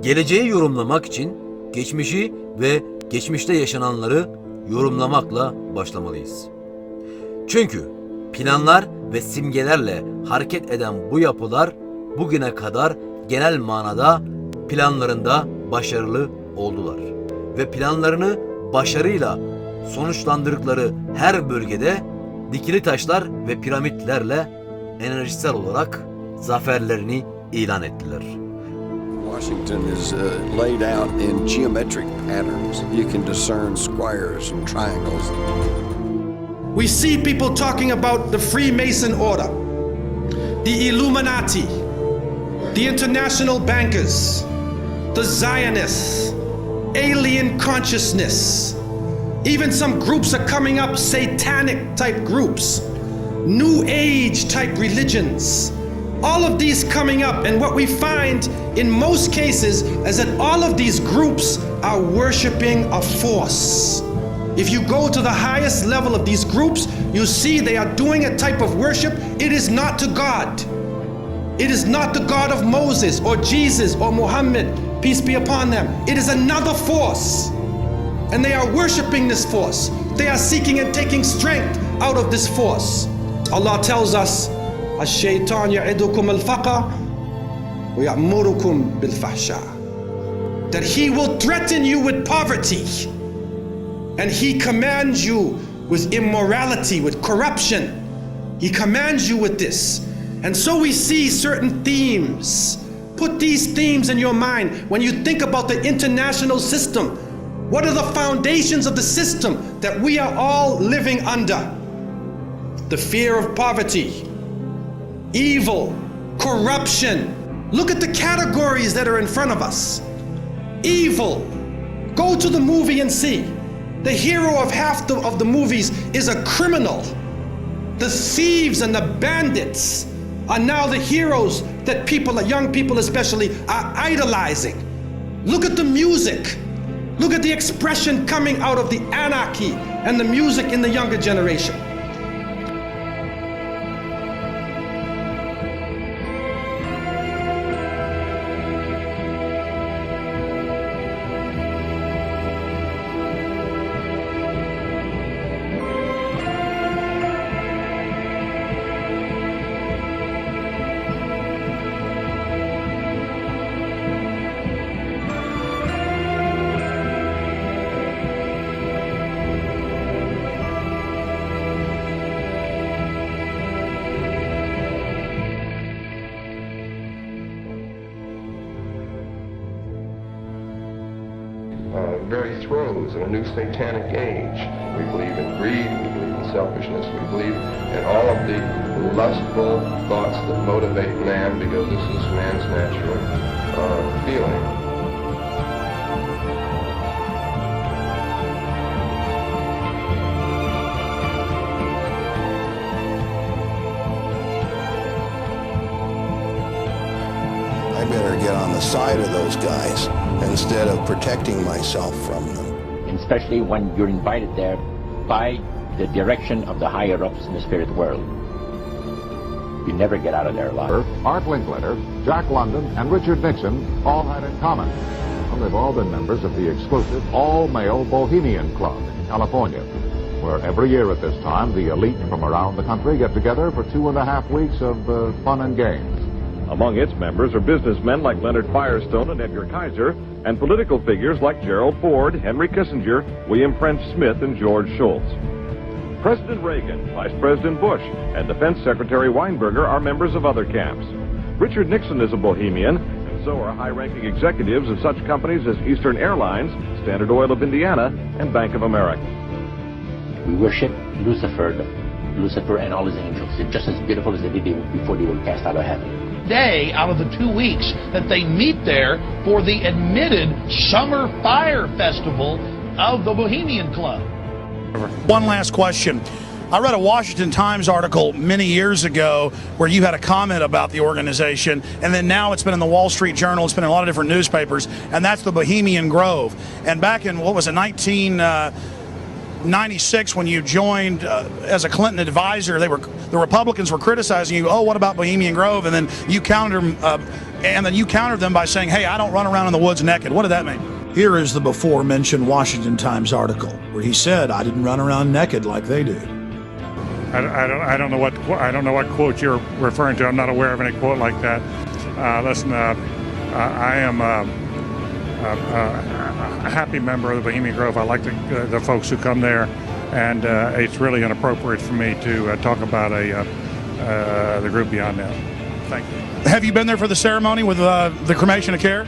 Geleceği yorumlamak için geçmişi ve geçmişte yaşananları yorumlamakla başlamalıyız. Çünkü planlar ve simgelerle hareket eden bu yapılar bugüne kadar genel manada planlarında başarılı oldular. Ve planlarını başarıyla sonuçlandırdıkları her bölgede dikili taşlar ve piramitlerle enerjisel olarak zaferlerini ilan ettiler. Washington is laid out in geometric patterns. You can discern squares and triangles. We see people talking about the Freemason order, the Illuminati, the international bankers, the Zionists, alien consciousness. Even some groups are coming up, satanic type groups, New Age type religions. All of these coming up, and what we find in most cases is that all of these groups are worshiping a force. If you go to the highest level of these groups, you see they are doing a type of worship. It is not to God. It is not the God of Moses or Jesus or Muhammad, peace be upon them. It is another force. And they are worshiping this force. They are seeking and taking strength out of this force. Allah tells us, الشيطان يعدكم الفقر ويأمركم بالفحشاء. That he will threaten you with poverty. And he commands you with immorality, with corruption. He commands you with this. And so we see certain themes. Put these themes in your mind when you think about the international system. What are the foundations of the system that we are all living under? The fear of poverty, evil, corruption. Look at the categories that are in front of us. Evil. Go to the movie and see. The hero of half of the movies is a criminal. The thieves and the bandits are now the heroes that people, young people especially, are idolizing. Look at the music. Look at the expression coming out of the anarchy and the music in the younger generation. Very throes in a new satanic age. We believe in greed, we believe in selfishness, we believe in all of the lustful thoughts that motivate man, because this is man's natural feeling. I better get on the side of those guys instead of protecting myself from them. Especially when you're invited there by the direction of the higher-ups in the spirit world. You never get out of there alive. Art Linkletter, Jack London, and Richard Nixon all had in common. Well, they've all been members of the exclusive all-male Bohemian Club in California, where every year at this time the elite from around the country get together for 2.5 weeks of fun and games. Among its members are businessmen like Leonard Firestone and Edgar Kaiser, and political figures like Gerald Ford, Henry Kissinger, William French Smith, and George Shultz. President Reagan, Vice President Bush, and Defense Secretary Weinberger are members of other camps. Richard Nixon is a Bohemian, and so are high-ranking executives of such companies as Eastern Airlines, Standard Oil of Indiana, and Bank of America. We worship Lucifer and all his angels. They're just as beautiful as they did before they were cast out of heaven. Day out of the 2 weeks that they meet there for the admitted Summer Fire Festival of the Bohemian Club. One last question. I read a Washington Times article many years ago where you had a comment about the organization, and then now it's been in the Wall Street Journal, it's been in a lot of different newspapers, and that's the Bohemian Grove. And back in, what was it, '96 when you joined as a Clinton advisor, the Republicans were criticizing you. Oh, what about Bohemian Grove? And then you countered them by saying, "Hey, I don't run around in the woods naked." What did that mean? Here is the before-mentioned Washington Times article where he said, "I didn't run around naked like they did." I don't know what quote you're referring to. I'm not aware of any quote like that. Listen, I am a happy member of the Bohemian Grove. I like the folks who come there, and it's really inappropriate for me to talk about the group beyond that. Thank you. Have you been there for the ceremony with the cremation of care?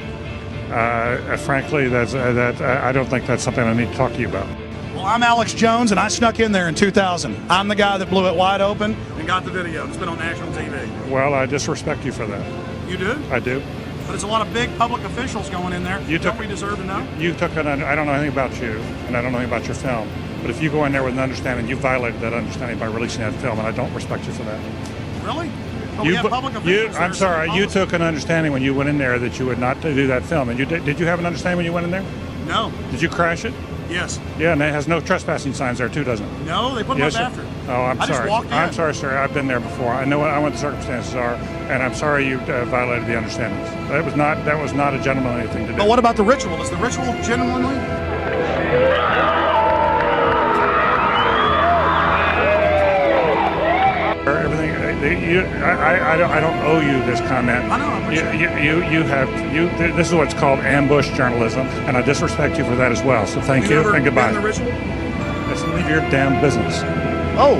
Frankly, I don't think that's something I need to talk to you about. Well, I'm Alex Jones, and I snuck in there in 2000. I'm the guy that blew it wide open and got the video. It's been on national TV. Well, I disrespect you for that. You do? I do. But there's a lot of big public officials going in there. Don't we deserve to know? I don't know anything about you, and I don't know anything about your film. But if you go in there with an understanding, you violated that understanding by releasing that film, and I don't respect you for that. Really? But we have public officials. I'm sorry. You took an understanding when you went in there that you would not do that film. And did you have an understanding when you went in there? No. Did you crash it? Yes. Yeah, and it has no trespassing signs there too, doesn't it? No, they put them up after. Oh, I'm sorry. Just walked in. I'm sorry, sir. I've been there before. I know what the circumstances are, and I'm sorry you violated the understandings. That was not a gentlemanly thing to do. But what about the ritual? Is the ritual genuinely? Everything. I don't owe you this comment. I know. I appreciate This is what's called ambush journalism, and I disrespect you for that as well. So thank you and goodbye. Been in the ritual? Listen, leave your damn business. Oh.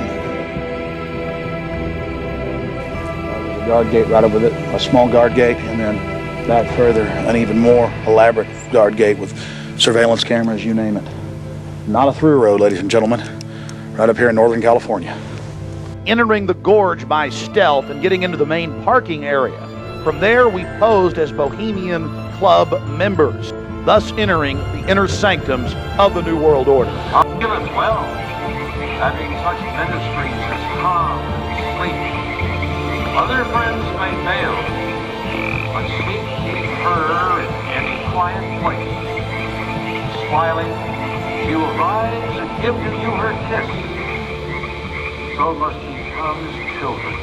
A guard gate right over a small guard gate, and then back further, an even more elaborate guard gate with surveillance cameras, you name it. Not a through road, ladies and gentlemen. Right up here in Northern California. Entering the gorge by stealth and getting into the main parking area. From there, we posed as Bohemian Club members, thus entering the inner sanctums of the New World Order. Give us well, having such ministries as calm and sleep. Other friends may fail, but keep her in any quiet place. Smiling, she will rise and give to you her kiss. So must ye come as children.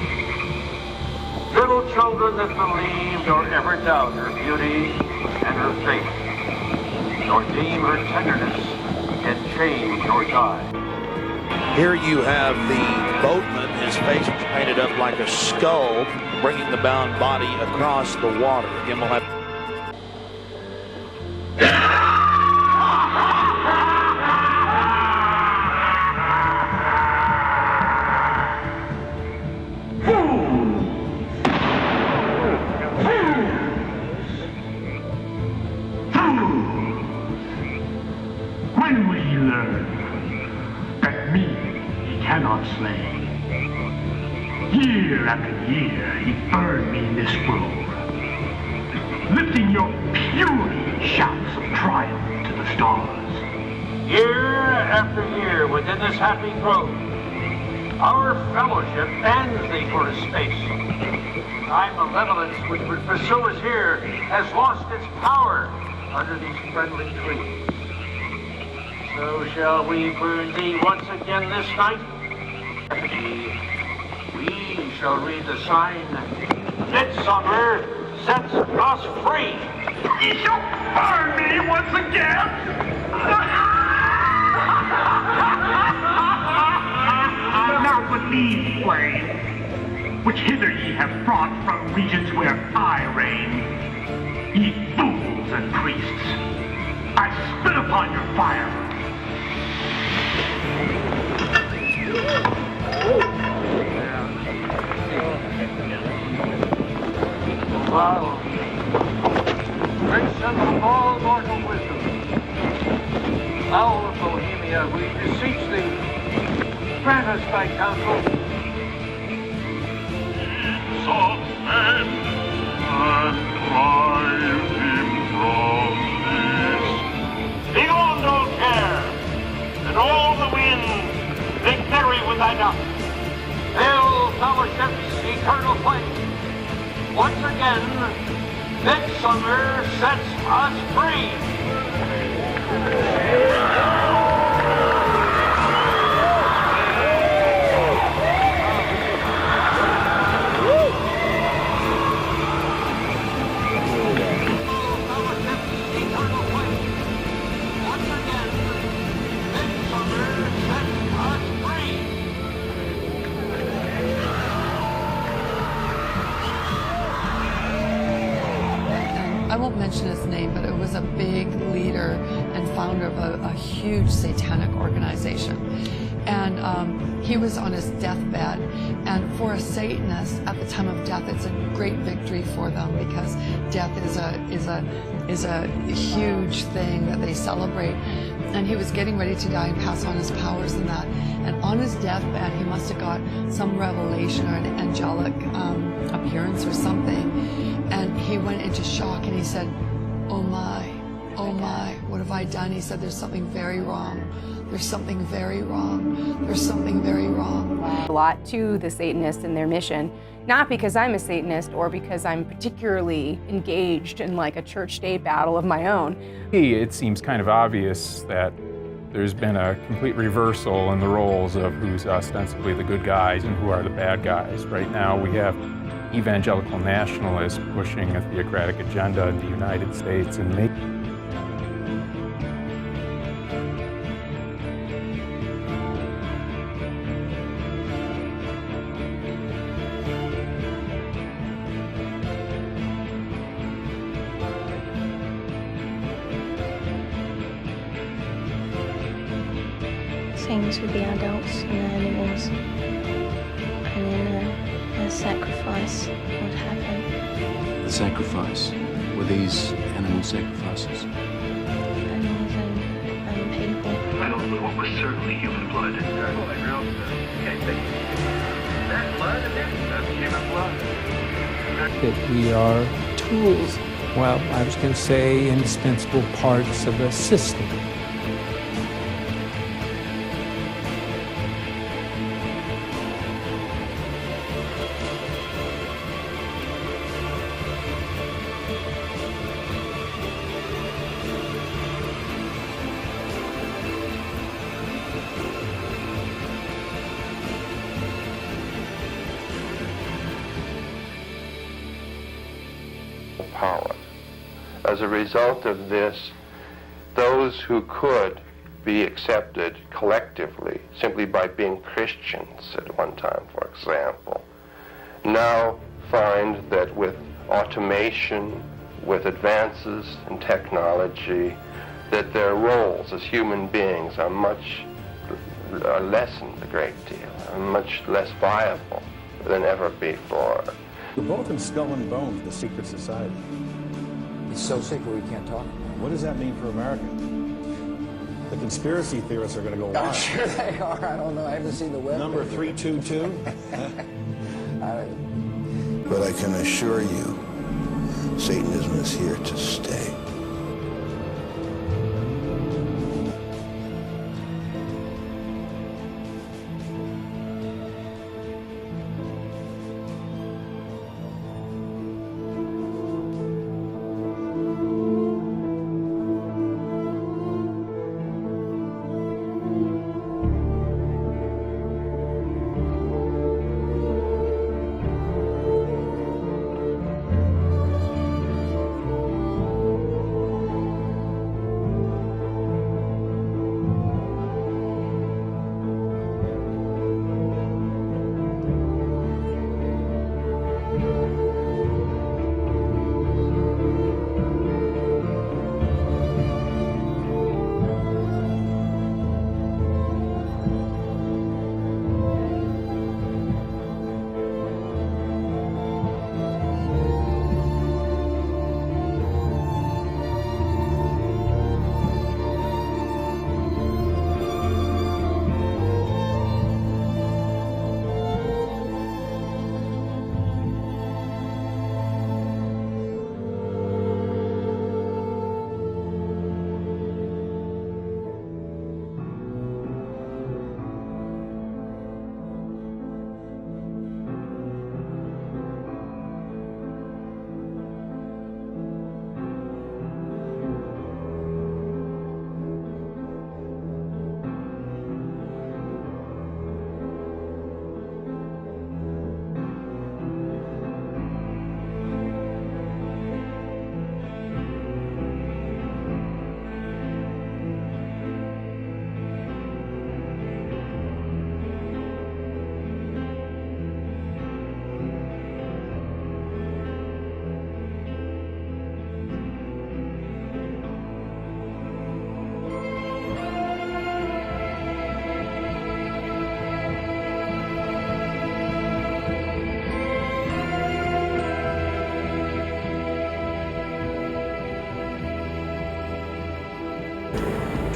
Little children that believe nor ever doubt her beauty and her faith, nor deem her tenderness can change or die. Here you have the boatman, his face painted up like a skull, bringing the bound body across the water. Again, we'll have... When will he learn that me he cannot slay? Year after year he burned me in this grove, lifting your puny shouts of triumph to the stars. Year after year within this happy grove, our fellowship bans thee for a space. Thy malevolence which would pursue us here has lost its power under these friendly trees. So shall we burn thee once again this night? We shall read the sign, Midsummer sets us free. Ye shall burn me once again! Not with these flames, which hither ye have brought from regions where I reign. Ye fools and priests, I spit upon your fire. Wow. Great Son of all mortal wisdom, Owl of Bohemia, we beseech thee, grant us thy counsel. Some men and drive him from this. Beyond all care, and all the winds, they carry with thy dust. Fill fellowship's eternal flame. Once again, Midsummer sets us free. mention his name, but it was a big leader and founder of a huge satanic organization. And he was on his deathbed. And for a Satanist, at the time of death, it's a great victory for them, because death is a huge thing that they celebrate. And he was getting ready to die and pass on his powers and that. And on his deathbed, he must have got some revelation or an angelic appearance or something. And he went into shock and he said, oh my, what have I done? He said, there's something very wrong. There's something very wrong. There's something very wrong. A lot to the Satanists and their mission, not because I'm a Satanist or because I'm particularly engaged in like a church-state battle of my own. It seems kind of obvious that there's been a complete reversal in the roles of who's ostensibly the good guys and who are the bad guys. Right now we have evangelical nationalists pushing a theocratic agenda in the United States and making things with the adults and the animals, and then a sacrifice would happen. The sacrifice? Were these animal sacrifices? Animals and people. I don't know what was certainly human blood. That blood, that's human blood. That we are tools, well, I was going to say indispensable parts of a system. Power. As a result of this, those who could be accepted collectively simply by being Christians at one time, for example, now find that with automation, with advances in technology, that their roles as human beings are lessened a great deal, are much less viable than ever before. We're both in Skull and Bones, the secret society. It's so secret we can't talk about it. What does that mean for America? The conspiracy theorists are going to go wild. I'm sure they are. I don't know. I haven't seen the web. Number 322? But I can assure you, Satanism is here to stay.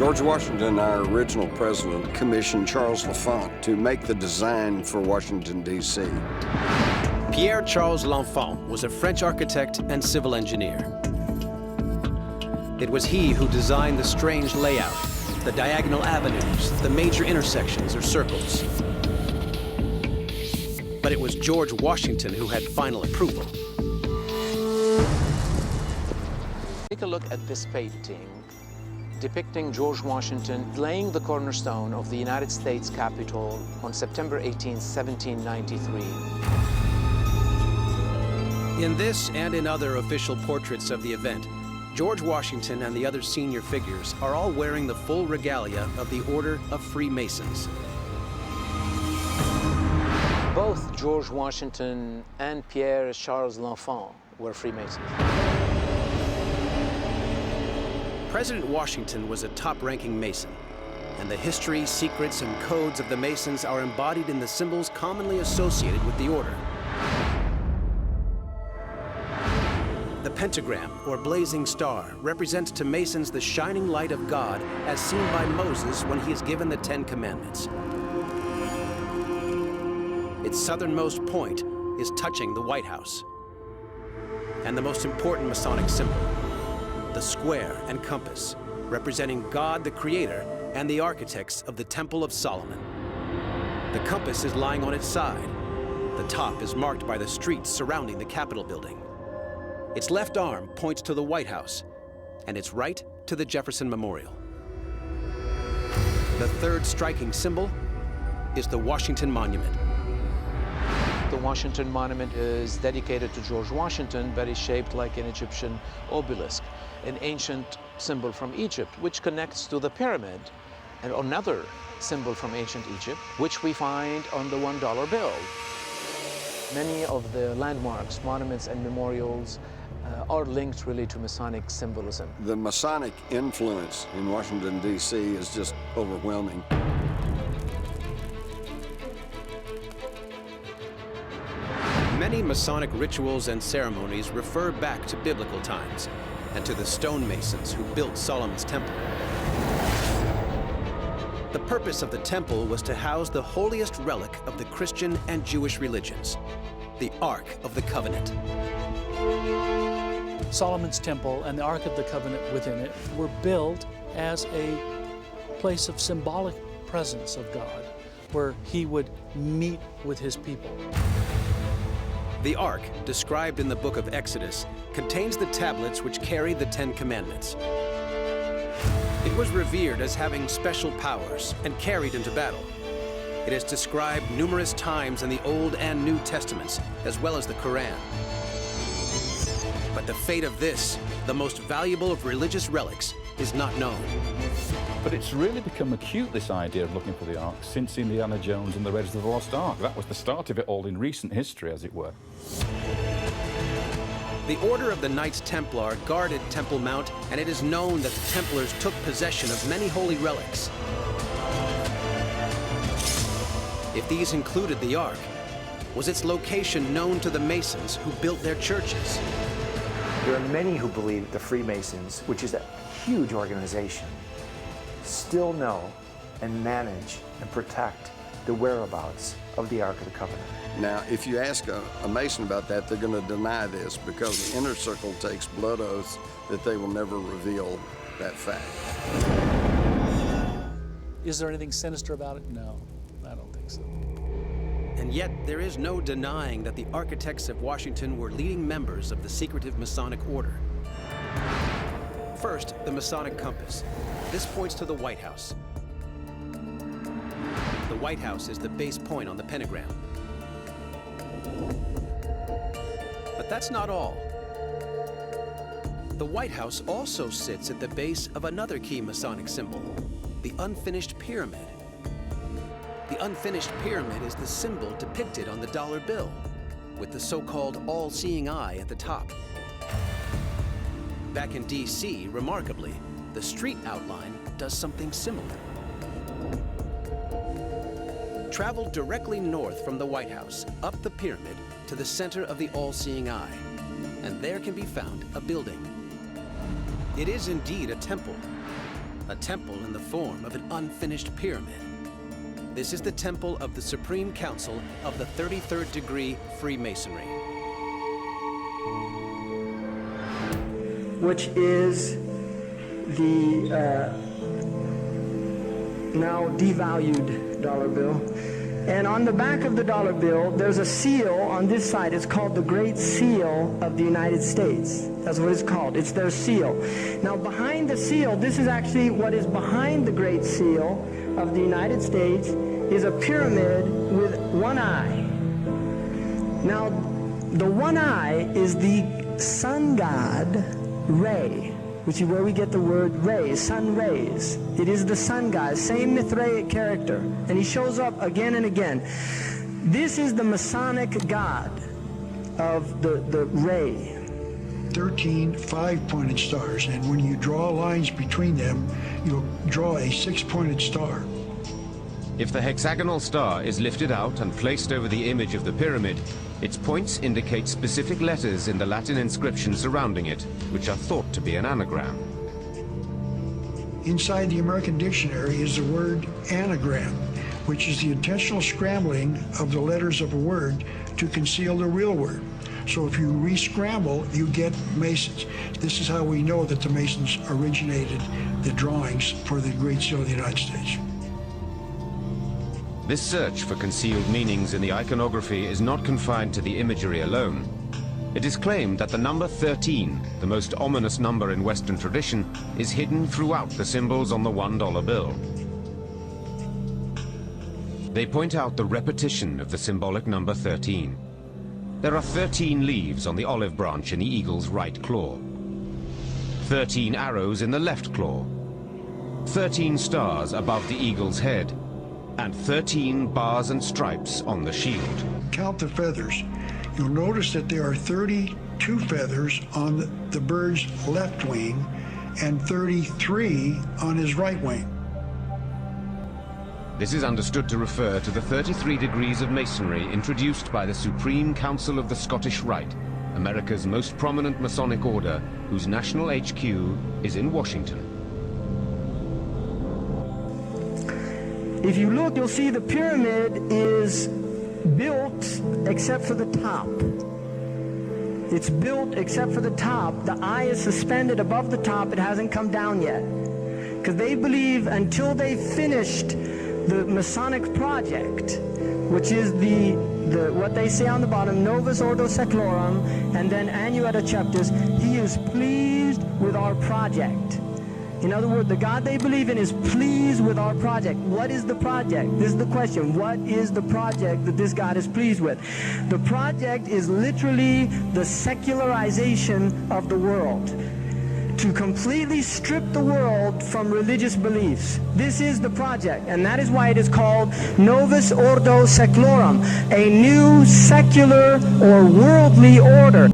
George Washington, our original president, commissioned Charles L'Enfant to make the design for Washington, D.C. Pierre-Charles L'Enfant was a French architect and civil engineer. It was he who designed the strange layout, the diagonal avenues, the major intersections or circles. But it was George Washington who had final approval. Take a look at this painting depicting George Washington laying the cornerstone of the United States Capitol on September 18, 1793. In this and in other official portraits of the event, George Washington and the other senior figures are all wearing the full regalia of the Order of Freemasons. Both George Washington and Pierre-Charles L'Enfant were Freemasons. President Washington was a top-ranking Mason, and the history, secrets, and codes of the Masons are embodied in the symbols commonly associated with the order. The pentagram, or blazing star, represents to Masons the shining light of God as seen by Moses when he is given the Ten Commandments. Its southernmost point is touching the White House. And the most important Masonic symbol, the square and compass, representing God the Creator and the architects of the Temple of Solomon. The compass is lying on its side. The top is marked by the streets surrounding the Capitol building. Its left arm points to the White House, and its right to the Jefferson Memorial. The third striking symbol is the Washington Monument. The Washington Monument is dedicated to George Washington, but is shaped like an Egyptian obelisk, an ancient symbol from Egypt, which connects to the pyramid, and another symbol from ancient Egypt, which we find on the $1 bill. Many of the landmarks, monuments, and memorials are linked really to Masonic symbolism. The Masonic influence in Washington, D.C. is just overwhelming. Many Masonic rituals and ceremonies refer back to biblical times and to the stonemasons who built Solomon's temple. The purpose of the temple was to house the holiest relic of the Christian and Jewish religions, the Ark of the Covenant. Solomon's temple and the Ark of the Covenant within it were built as a place of symbolic presence of God, where he would meet with his people. The Ark, described in the book of Exodus, contains the tablets which carry the Ten Commandments. It was revered as having special powers and carried into battle. It is described numerous times in the Old and New Testaments, as well as the Quran. But the fate of this, the most valuable of religious relics, is not known. But it's really become acute, this idea of looking for the Ark, since Indiana Jones and the Raiders of the Lost Ark. That was the start of it all in recent history, as it were. The Order of the Knights Templar guarded Temple Mount, and it is known that the Templars took possession of many holy relics. If these included the Ark, was its location known to the Masons who built their churches? There are many who believe that the Freemasons, which is a huge organization, still know and manage and protect the whereabouts of the Ark of the Covenant. Now, if you ask a Mason about that, they're going to deny this because the inner circle takes blood oaths that they will never reveal that fact. Is there anything sinister about it? No, I don't think so. And yet, there is no denying that the architects of Washington were leading members of the secretive Masonic order. First, the Masonic compass. This points to the White House. The White House is the base point on the pentagram. But that's not all. The White House also sits at the base of another key Masonic symbol, the unfinished pyramid. The unfinished pyramid is the symbol depicted on the dollar bill, with the so-called all-seeing eye at the top. Back in D.C., remarkably, the street outline does something similar. Travel directly north from the White House, up the pyramid, to the center of the all-seeing eye, and there can be found a building. It is indeed a temple, a temple in the form of an unfinished pyramid. This is the temple of the Supreme Council of the 33rd degree Freemasonry. Which is the now devalued dollar bill. And on the back of the dollar bill, there's a seal on this side. It's called the Great Seal of the United States. That's what it's called. It's their seal. Now, behind the seal, this is actually what is behind the Great Seal of the United States, is a pyramid with one eye. Now, the one eye is the sun god, Re, which is where we get the word ray, sun rays. It is the sun god, same Mithraic character, and he shows up again and again. This is the Masonic god of the ray. 13 5-pointed stars, and when you draw lines between them, you'll draw a 6-pointed star. If the hexagonal star is lifted out and placed over the image of the pyramid, its points indicate specific letters in the Latin inscription surrounding it, which are thought to be an anagram. Inside the American Dictionary is the word anagram, which is the intentional scrambling of the letters of a word to conceal the real word. So if you re-scramble, you get Masons. This is how we know that the Masons originated the drawings for the Great Seal of the United States. This search for concealed meanings in the iconography is not confined to the imagery alone. It is claimed that the number 13, the most ominous number in Western tradition, is hidden throughout the symbols on the $1 bill. They point out the repetition of the symbolic number 13. There are 13 leaves on the olive branch in the eagle's right claw, 13 arrows in the left claw, 13 stars above the eagle's head, and 13 bars and stripes on the shield. Count the feathers. You'll notice that there are 32 feathers on the bird's left wing and 33 on his right wing. This is understood to refer to the 33 degrees of Masonry introduced by the Supreme Council of the Scottish Rite, America's most prominent Masonic order, whose national HQ is in Washington. If you look, you'll see the pyramid is built except for the top. It's built except for the top. The eye is suspended above the top. It hasn't come down yet. Because they believe until they finished the Masonic project, which is the what they say on the bottom, Novus Ordo Seclorum, and then Annuetta Chapters, he is pleased with our project. In other words, the God they believe in is pleased with our project. What is the project? This is the question. What is the project that this God is pleased with? The project is literally the secularization of the world. To completely strip the world from religious beliefs. This is the project, and that is why it is called Novus Ordo Seclorum, a new secular or worldly order.